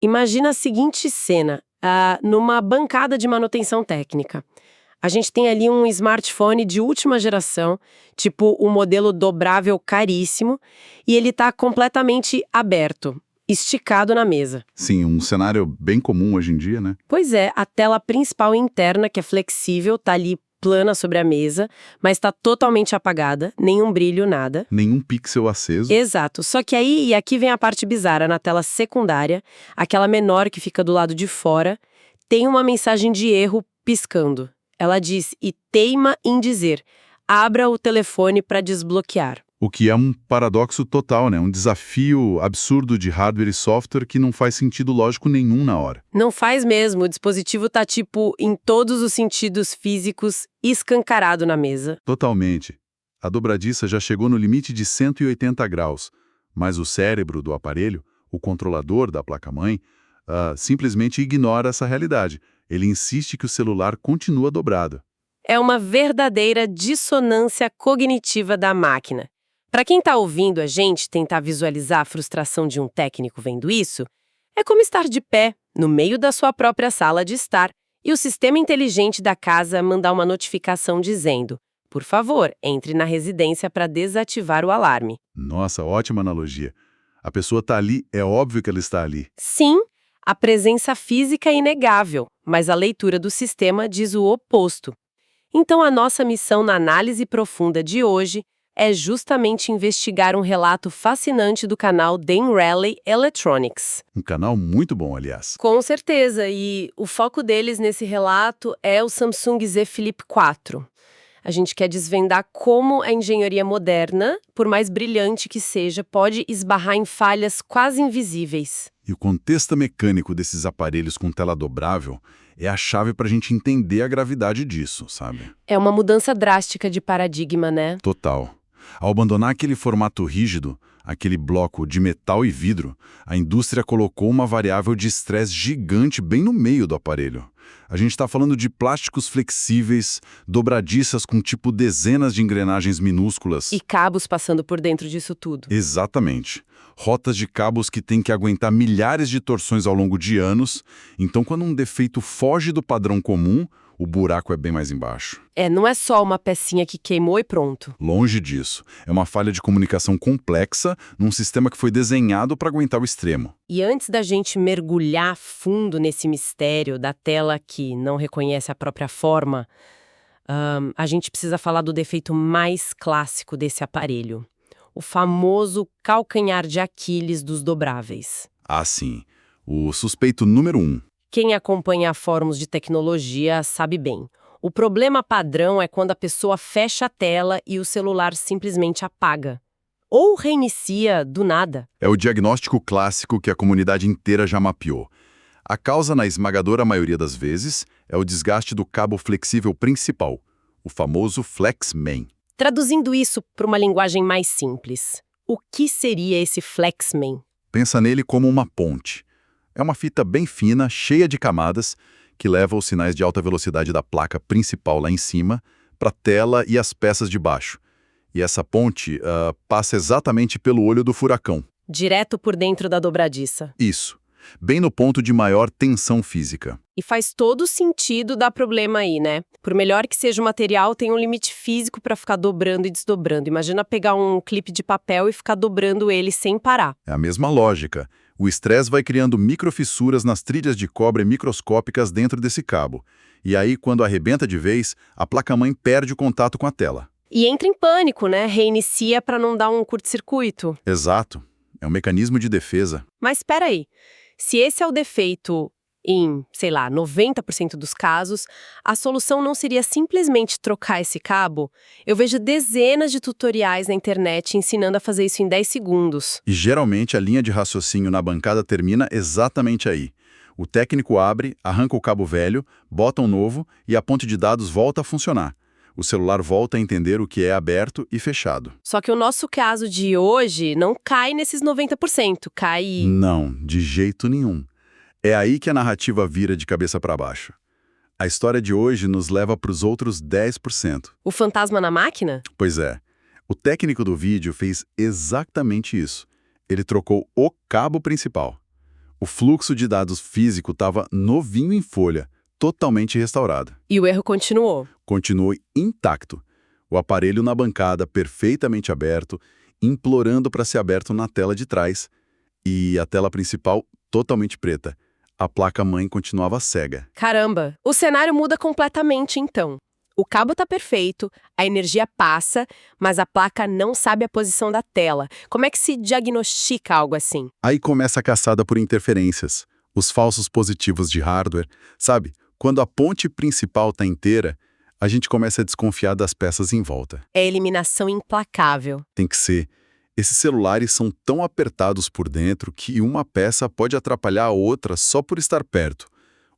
Imagina a seguinte cena, numa bancada de manutenção técnica. A gente tem ali um smartphone de última geração, tipo um modelo dobrável caríssimo, e ele está completamente aberto, esticado na mesa. Sim, um cenário bem comum hoje em dia, né? Pois é, a tela principal interna, que é flexível, tá ali plana sobre a mesa, mas está totalmente apagada, nenhum brilho, nada. Nenhum pixel aceso. Exato, só que aí, e aqui vem a parte bizarra, na tela secundária, aquela menor que fica do lado de fora, tem uma mensagem de erro piscando. Ela diz, e teima em dizer, abra o telefone para desbloquear. O que é um paradoxo total, né? Um desafio absurdo de hardware e software que não faz sentido lógico nenhum na hora. Não faz mesmo, o dispositivo tá tipo, em todos os sentidos físicos, escancarado na mesa. Totalmente. A dobradiça já chegou no limite de 180 graus, mas o cérebro do aparelho, o controlador da placa-mãe, simplesmente ignora essa realidade. Ele insiste que o celular continua dobrado. É uma verdadeira dissonância cognitiva da máquina. Para quem está ouvindo a gente tentar visualizar a frustração de um técnico vendo isso, é como estar de pé, no meio da sua própria sala de estar, e o sistema inteligente da casa mandar uma notificação dizendo: por favor, entre na residência para desativar o alarme. Nossa, ótima analogia. A pessoa está ali, é óbvio que ela está ali. Sim, a presença física é inegável, mas a leitura do sistema diz o oposto. Então, a nossa missão na análise profunda de hoje é justamente investigar um relato fascinante do canal Dan Raleigh Electronics. Um canal muito bom, aliás. Com certeza, e o foco deles nesse relato é o Samsung Z Flip 4. A gente quer desvendar como a engenharia moderna, por mais brilhante que seja, pode esbarrar em falhas quase invisíveis. E o contexto mecânico desses aparelhos com tela dobrável é a chave para a gente entender a gravidade disso, sabe? É uma mudança drástica de paradigma, né? Total. Ao abandonar aquele formato rígido, aquele bloco de metal e vidro, a indústria colocou uma variável de estresse gigante bem no meio do aparelho. A gente está falando de plásticos flexíveis, dobradiças com tipo dezenas de engrenagens minúsculas. E cabos passando por dentro disso tudo. Exatamente. Rotas de cabos que têm que aguentar milhares de torções ao longo de anos. Então, quando um defeito foge do padrão comum, o buraco é bem mais embaixo. Não é só uma pecinha que queimou e pronto. Longe disso. É uma falha de comunicação complexa num sistema que foi desenhado para aguentar o extremo. E antes da gente mergulhar fundo nesse mistério da tela que não reconhece a própria forma, a gente precisa falar do defeito mais clássico desse aparelho. O famoso calcanhar de Aquiles dos dobráveis. Ah, sim. O suspeito número 1. Quem acompanha fóruns de tecnologia sabe bem. O problema padrão é quando a pessoa fecha a tela e o celular simplesmente apaga. Ou reinicia do nada. É o diagnóstico clássico que a comunidade inteira já mapeou. A causa, na esmagadora maioria das vezes, é o desgaste do cabo flexível principal, o famoso FlexMain. Traduzindo isso para uma linguagem mais simples, o que seria esse FlexMain? Pensa nele como uma ponte. É uma fita bem fina, cheia de camadas, que leva os sinais de alta velocidade da placa principal lá em cima para a tela e as peças de baixo. E essa ponte passa exatamente pelo olho do furacão. Direto por dentro da dobradiça. Isso. Bem no ponto de maior tensão física. E faz todo sentido dar problema aí, né? Por melhor que seja o material, tem um limite físico para ficar dobrando e desdobrando. Imagina pegar um clipe de papel e ficar dobrando ele sem parar. É a mesma lógica. O estresse vai criando microfissuras nas trilhas de cobre microscópicas dentro desse cabo. E aí, quando arrebenta de vez, a placa-mãe perde o contato com a tela. E entra em pânico, né? Reinicia para não dar um curto-circuito. Exato. É um mecanismo de defesa. Mas espera aí. Se esse é o defeito em, 90% dos casos, a solução não seria simplesmente trocar esse cabo? Eu vejo dezenas de tutoriais na internet ensinando a fazer isso em 10 segundos. E geralmente a linha de raciocínio na bancada termina exatamente aí. O técnico abre, arranca o cabo velho, bota um novo e a ponte de dados volta a funcionar. O celular volta a entender o que é aberto e fechado. Só que o nosso caso de hoje não cai nesses 90%, cai... Não, de jeito nenhum. É aí que a narrativa vira de cabeça para baixo. A história de hoje nos leva para os outros 10%. O fantasma na máquina? Pois é. O técnico do vídeo fez exatamente isso. Ele trocou o cabo principal. O fluxo de dados físico estava novinho em folha, totalmente restaurado. E o erro continuou. Continuou intacto. O aparelho na bancada perfeitamente aberto, implorando para ser aberto na tela de trás, e a tela principal totalmente preta. A placa-mãe continuava cega. Caramba, o cenário muda completamente então. O cabo tá perfeito, a energia passa, mas a placa não sabe a posição da tela. Como é que se diagnostica algo assim? Aí começa a caçada por interferências, os falsos positivos de hardware. Sabe, quando a ponte principal está inteira, a gente começa a desconfiar das peças em volta. É eliminação implacável. Tem que ser. Esses celulares são tão apertados por dentro que uma peça pode atrapalhar a outra só por estar perto.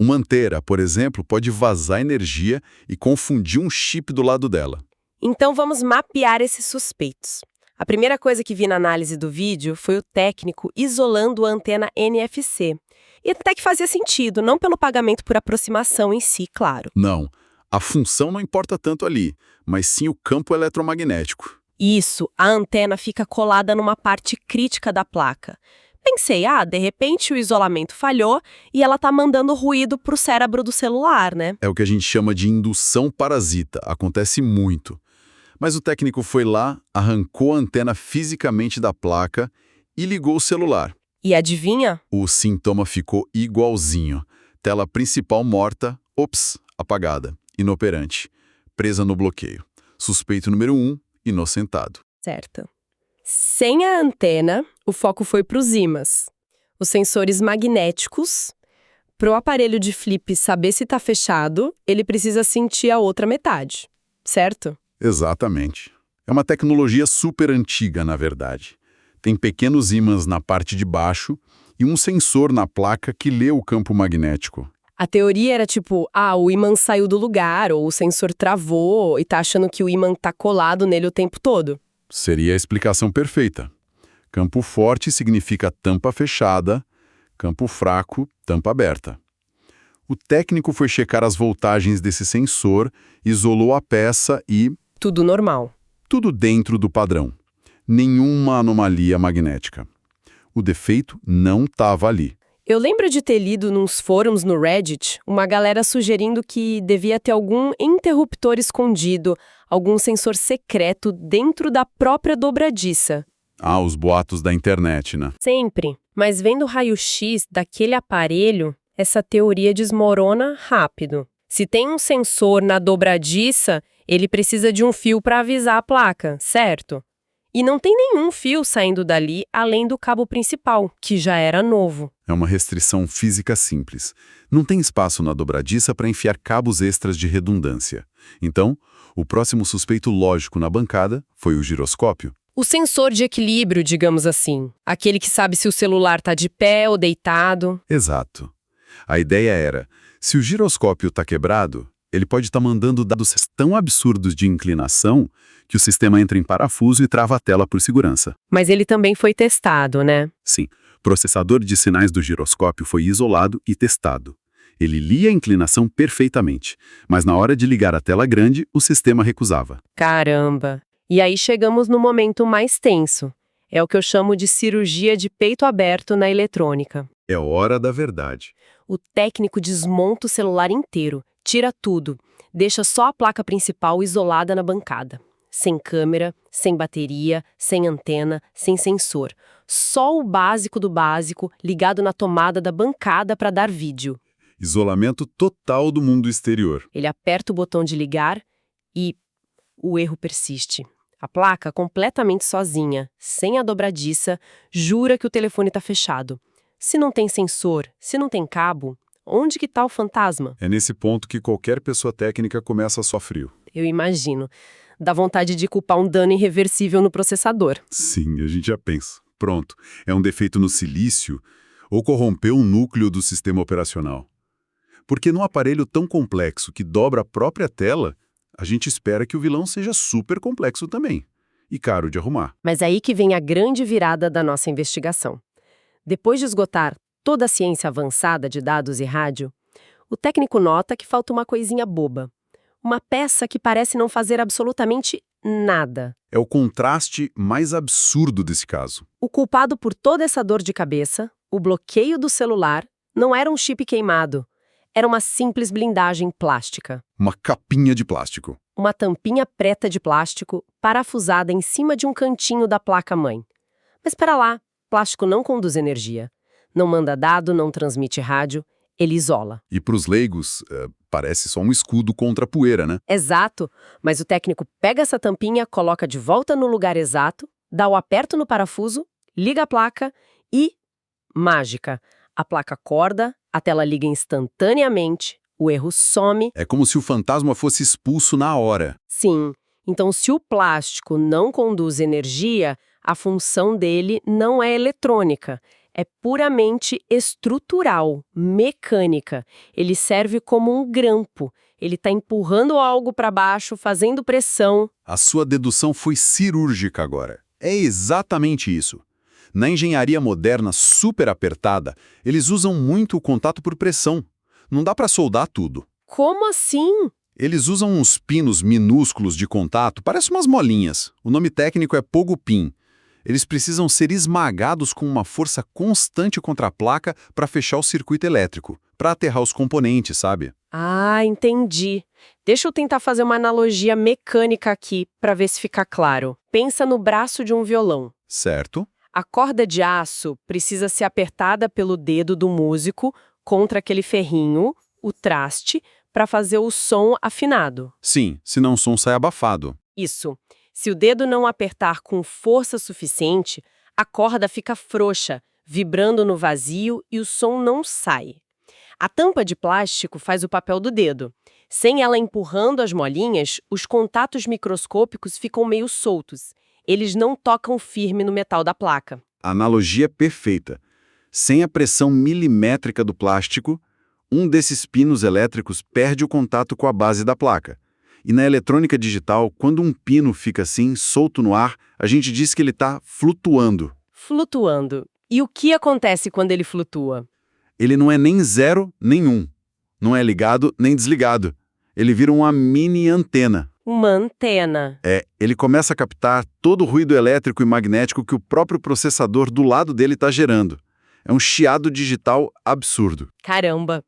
Uma anteira, por exemplo, pode vazar energia e confundir um chip do lado dela. Então vamos mapear esses suspeitos. A primeira coisa que vi na análise do vídeo foi o técnico isolando a antena NFC. E até que fazia sentido, não pelo pagamento por aproximação em si, claro. Não, a função não importa tanto ali, mas sim o campo eletromagnético. Isso, a antena fica colada numa parte crítica da placa. Pensei, de repente o isolamento falhou e ela tá mandando ruído pro cérebro do celular, né? É o que a gente chama de indução parasita, acontece muito. Mas o técnico foi lá, arrancou a antena fisicamente da placa e ligou o celular. E adivinha? O sintoma ficou igualzinho. Tela principal morta, apagada, inoperante, presa no bloqueio. Suspeito número 1, inocentado. Certo. Sem a antena, o foco foi para os ímãs, os sensores magnéticos. Para o aparelho de flip saber se está fechado, ele precisa sentir a outra metade, certo? Exatamente. É uma tecnologia super antiga, na verdade. Tem pequenos ímãs na parte de baixo e um sensor na placa que lê o campo magnético. A teoria era tipo, o ímã saiu do lugar, ou o sensor travou e tá achando que o ímã tá colado nele o tempo todo. Seria a explicação perfeita. Campo forte significa tampa fechada, campo fraco, tampa aberta. O técnico foi checar as voltagens desse sensor, isolou a peça e... Tudo normal. Tudo dentro do padrão. Nenhuma anomalia magnética. O defeito não estava ali. Eu lembro de ter lido nos fóruns no Reddit uma galera sugerindo que devia ter algum interruptor escondido, algum sensor secreto dentro da própria dobradiça. Os boatos da internet, né? Sempre. Mas vendo o raio-x daquele aparelho, essa teoria desmorona rápido. Se tem um sensor na dobradiça, ele precisa de um fio para avisar a placa, certo? E não tem nenhum fio saindo dali além do cabo principal, que já era novo. É uma restrição física simples. Não tem espaço na dobradiça para enfiar cabos extras de redundância. Então, o próximo suspeito lógico na bancada foi o giroscópio. O sensor de equilíbrio, digamos assim. Aquele que sabe se o celular está de pé ou deitado. Exato. A ideia era, se o giroscópio está quebrado, ele pode estar mandando dados tão absurdos de inclinação que o sistema entra em parafuso e trava a tela por segurança. Mas ele também foi testado, né? Sim, o processador de sinais do giroscópio foi isolado e testado. Ele lia a inclinação perfeitamente, mas na hora de ligar a tela grande, o sistema recusava. Caramba! E aí chegamos no momento mais tenso. É o que eu chamo de cirurgia de peito aberto na eletrônica. É hora da verdade. O técnico desmonta o celular inteiro, tira tudo, deixa só a placa principal isolada na bancada. Sem câmera, sem bateria, sem antena, sem sensor. Só o básico do básico ligado na tomada da bancada para dar vídeo. Isolamento total do mundo exterior. Ele aperta o botão de ligar e o erro persiste. A placa, completamente sozinha, sem a dobradiça, jura que o telefone está fechado. Se não tem sensor, se não tem cabo, onde que está o fantasma? É nesse ponto que qualquer pessoa técnica começa a suar frio. Eu imagino. Dá vontade de culpar um dano irreversível no processador. Sim, a gente já pensa. Pronto, é um defeito no silício ou corrompeu um núcleo do sistema operacional. Porque num aparelho tão complexo que dobra a própria tela, a gente espera que o vilão seja super complexo também e caro de arrumar. Mas aí que vem a grande virada da nossa investigação. Depois de esgotar toda a ciência avançada de dados e rádio, o técnico nota que falta uma coisinha boba. Uma peça que parece não fazer absolutamente nada. É o contraste mais absurdo desse caso. O culpado por toda essa dor de cabeça, O bloqueio do celular não era um chip queimado, era uma simples blindagem plástica. Uma capinha de plástico. Uma tampinha preta de plástico parafusada em cima de um cantinho da placa-mãe. Mas espera lá, plástico não conduz energia. Não manda dado, não transmite rádio, ele isola. E para os leigos, parece só um escudo contra a poeira, né? Exato, mas o técnico pega essa tampinha, coloca de volta no lugar exato, dá o aperto no parafuso, liga a placa e... mágica! A placa acorda, a tela liga instantaneamente, o erro some. É como se o fantasma fosse expulso na hora. Sim, então se o plástico não conduz energia, a função dele não é eletrônica, é puramente estrutural, mecânica. Ele serve como um grampo, ele está empurrando algo para baixo, fazendo pressão. A sua dedução foi cirúrgica agora. É exatamente isso. Na engenharia moderna super apertada, eles usam muito o contato por pressão. Não dá para soldar tudo. Como assim? Eles usam uns pinos minúsculos de contato, parecem umas molinhas. O nome técnico é pogo-pin. Eles precisam ser esmagados com uma força constante contra a placa para fechar o circuito elétrico, para aterrar os componentes, sabe? Ah, entendi. Deixa eu tentar fazer uma analogia mecânica aqui para ver se fica claro. Pensa no braço de um violão. Certo. A corda de aço precisa ser apertada pelo dedo do músico contra aquele ferrinho, o traste, para fazer o som afinado. Sim, senão o som sai abafado. Isso. Se o dedo não apertar com força suficiente, a corda fica frouxa, vibrando no vazio e o som não sai. A tampa de plástico faz o papel do dedo. Sem ela empurrando as molinhas, os contatos microscópicos ficam meio soltos. Eles não tocam firme no metal da placa. A analogia é perfeita. Sem a pressão milimétrica do plástico, um desses pinos elétricos perde o contato com a base da placa. E na eletrônica digital, quando um pino fica assim, solto no ar, a gente diz que ele está flutuando. Flutuando. E o que acontece quando ele flutua? Ele não é nem 0 nem 1. Não é ligado nem desligado. Ele vira uma mini antena. Uma antena. Ele começa a captar todo o ruído elétrico e magnético que o próprio processador do lado dele está gerando. É um chiado digital absurdo. Caramba!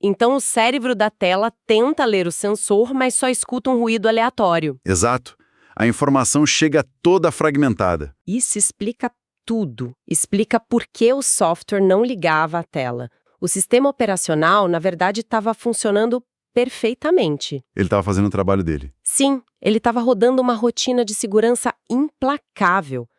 Então o cérebro da tela tenta ler o sensor, mas só escuta um ruído aleatório. Exato. A informação chega toda fragmentada. Isso explica tudo. Explica por que o software não ligava a tela. O sistema operacional, na verdade, estava funcionando perfeitamente. Ele estava fazendo o trabalho dele. Sim, ele estava rodando uma rotina de segurança implacável.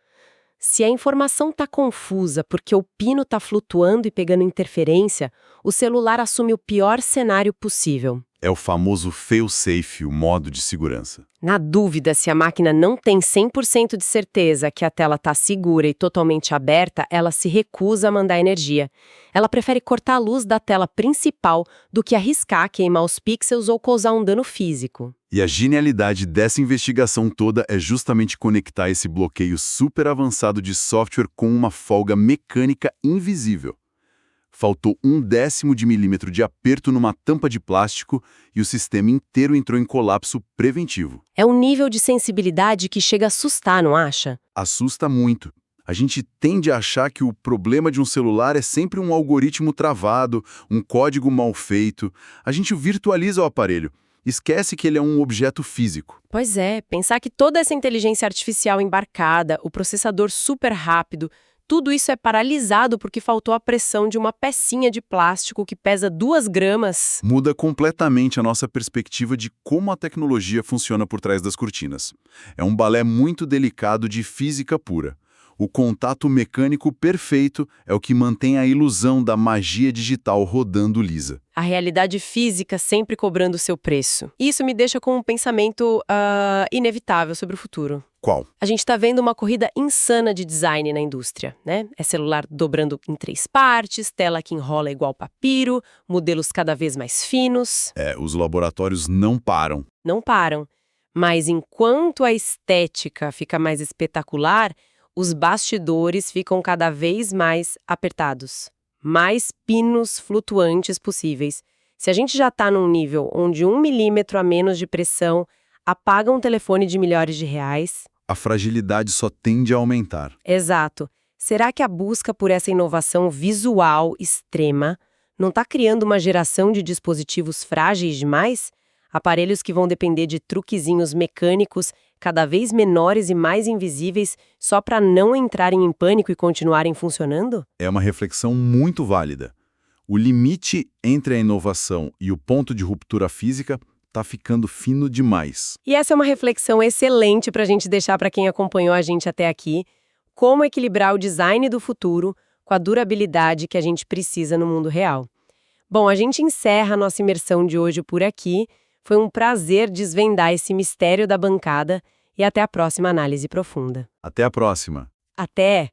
Se a informação está confusa porque o pino está flutuando e pegando interferência, o celular assume o pior cenário possível. É o famoso fail-safe, o modo de segurança. Na dúvida se a máquina não tem 100% de certeza que a tela está segura e totalmente aberta, ela se recusa a mandar energia. Ela prefere cortar a luz da tela principal do que arriscar queimar os pixels ou causar um dano físico. E a genialidade dessa investigação toda é justamente conectar esse bloqueio super avançado de software com uma folga mecânica invisível. Faltou 1/10 de milímetro de aperto numa tampa de plástico e o sistema inteiro entrou em colapso preventivo. É um nível de sensibilidade que chega a assustar, não acha? Assusta muito. A gente tende a achar que o problema de um celular é sempre um algoritmo travado, um código mal feito. A gente virtualiza o aparelho. Esquece que ele é um objeto físico. Pois é, pensar que toda essa inteligência artificial embarcada, o processador super rápido, tudo isso é paralisado porque faltou a pressão de uma pecinha de plástico que pesa 2 gramas. Muda completamente a nossa perspectiva de como a tecnologia funciona por trás das cortinas. É um balé muito delicado de física pura. O contato mecânico perfeito é o que mantém a ilusão da magia digital rodando lisa. A realidade física sempre cobrando o seu preço. Isso me deixa com um pensamento inevitável sobre o futuro. Qual? A gente está vendo uma corrida insana de design na indústria, né? É celular dobrando em 3 partes, tela que enrola igual papiro, modelos cada vez mais finos. Os laboratórios não param. Não param. Mas enquanto a estética fica mais espetacular, os bastidores ficam cada vez mais apertados. Mais pinos flutuantes possíveis. Se a gente já está num nível onde 1 milímetro a menos de pressão apaga um telefone de milhares de reais... A fragilidade só tende a aumentar. Exato. Será que a busca por essa inovação visual extrema não está criando uma geração de dispositivos frágeis demais? Aparelhos que vão depender de truquezinhos mecânicos cada vez menores e mais invisíveis só para não entrarem em pânico e continuarem funcionando? É uma reflexão muito válida. O limite entre a inovação e o ponto de ruptura física está ficando fino demais. E essa é uma reflexão excelente para a gente deixar para quem acompanhou a gente até aqui. Como equilibrar o design do futuro com a durabilidade que a gente precisa no mundo real. Bom, a gente encerra a nossa imersão de hoje por aqui. Foi um prazer desvendar esse mistério da bancada e até a próxima análise profunda. Até a próxima! Até!